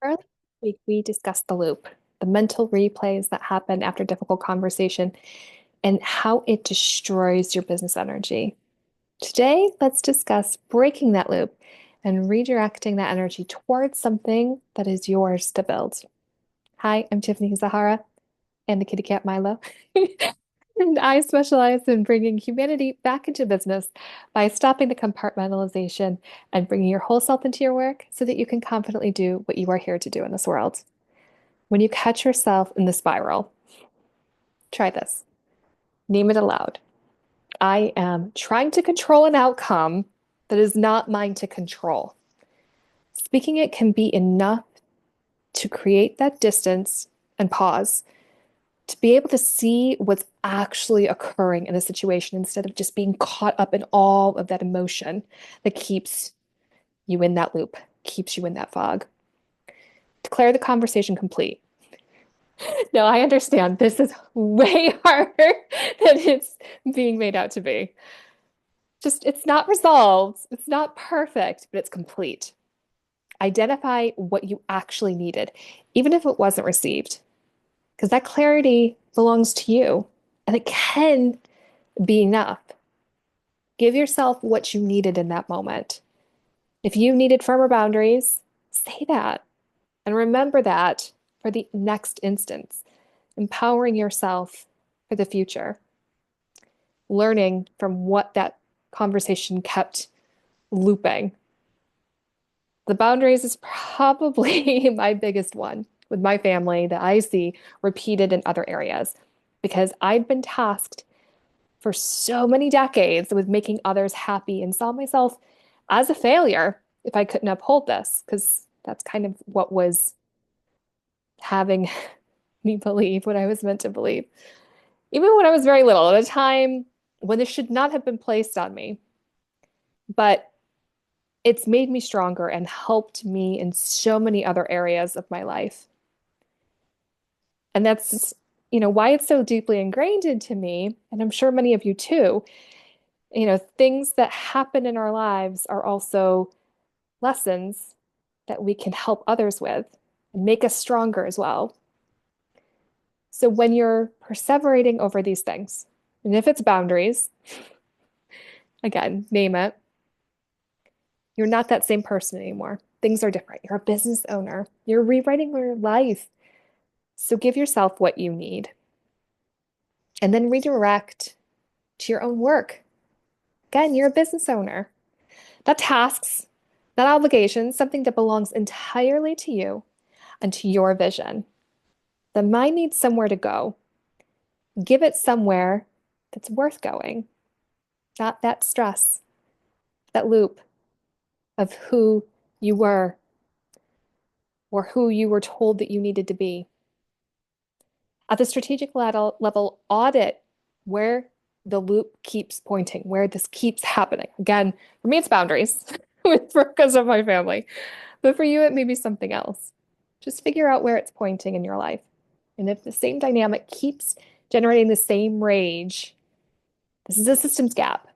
Earlier this week, we discussed the loop, the mental replays that happen after difficult conversation, and how it destroys your business energy. Today, let's discuss breaking that loop and redirecting that energy towards something that is yours to build. Hi, I'm Tiffany Zehara and the kitty cat Milo. And I specialize in bringing humanity back into business by stopping the compartmentalization and bringing your whole self into your work so that you can confidently do what you are here to do in this world. When you catch yourself in the spiral, try this. Name it aloud. I am trying to control an outcome that is not mine to control. Speaking it can be enough to create that distance and pause, to be able to see what's actually occurring in a situation instead of just being caught up in all of that emotion that keeps you in that loop, keeps you in that fog. Declare the conversation complete. No, I understand. This is way harder than it's being made out to be. Just, it's not resolved. It's not perfect, but it's complete. Identify what you actually needed, even if it wasn't received, because that clarity belongs to you and it can be enough. Give yourself what you needed in that moment. If you needed firmer boundaries, say that and remember that for the next instance, empowering yourself for the future, learning from what that conversation kept looping. The boundaries is probably my biggest one with my family that I see repeated in other areas because I'd been tasked for so many decades with making others happy and saw myself as a failure if I couldn't uphold this, because that's kind of what was having me believe what I was meant to believe. Even when I was very little, at a time when this should not have been placed on me. But it's made me stronger and helped me in so many other areas of my life. And that's, why it's so deeply ingrained into me, and I'm sure many of you too. Things that happen in our lives are also lessons that we can help others with and make us stronger as well. So when you're perseverating over these things, and if it's boundaries, again, name it, you're not that same person anymore. Things are different. You're a business owner. You're rewriting your life. So give yourself what you need and then redirect to your own work. Again, you're a business owner. Not tasks, not obligations, something that belongs entirely to you and to your vision. The mind needs somewhere to go. Give it somewhere that's worth going, not that stress, that loop of who you were or who you were told that you needed to be. At the strategic level, audit where the loop keeps pointing, where this keeps happening. Again, for me, it's boundaries because of my family. But for you, it may be something else. Just figure out where it's pointing in your life. And if the same dynamic keeps generating the same rage, this is a systems gap,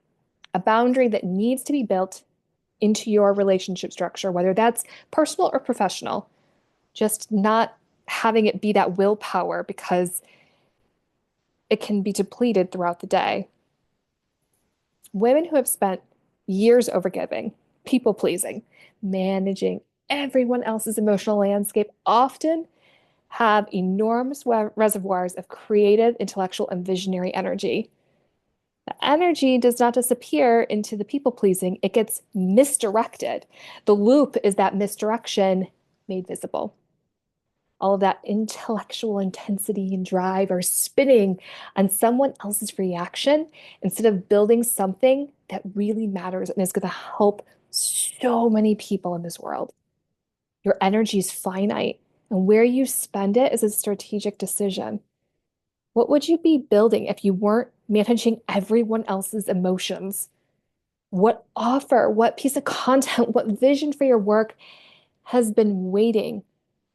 a boundary that needs to be built into your relationship structure, whether that's personal or professional. Just not having it be that willpower because it can be depleted throughout the day. Women who have spent years overgiving, people pleasing, managing everyone else's emotional landscape often have enormous reservoirs of creative, intellectual, and visionary energy. The energy does not disappear into the people pleasing, it gets misdirected. The loop is that misdirection made visible. All of that intellectual intensity and drive are spinning on someone else's reaction instead of building something that really matters and is going to help so many people in this world. Your energy is finite, and where you spend it is a strategic decision. What would you be building if you weren't managing everyone else's emotions? What offer, what piece of content, what vision for your work has been waiting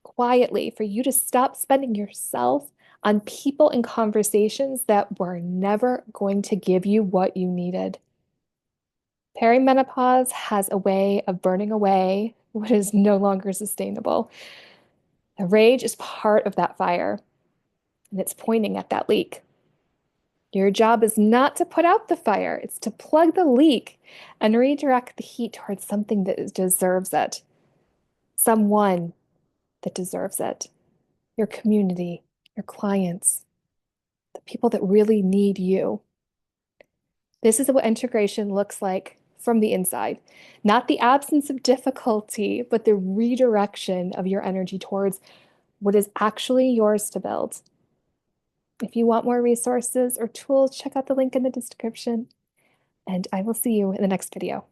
quietly for you to stop spending yourself on people and conversations that were never going to give you what you needed? Perimenopause has a way of burning away what is no longer sustainable. The rage is part of that fire, and it's pointing at that leak. Your job is not to put out the fire, it's to plug the leak and redirect the heat towards something that deserves it, someone that deserves it, your community, your clients, the people that really need you. This is what integration looks like from the inside, not the absence of difficulty, but the redirection of your energy towards what is actually yours to build. If you want more resources or tools, check out the link in the description, and I will see you in the next video.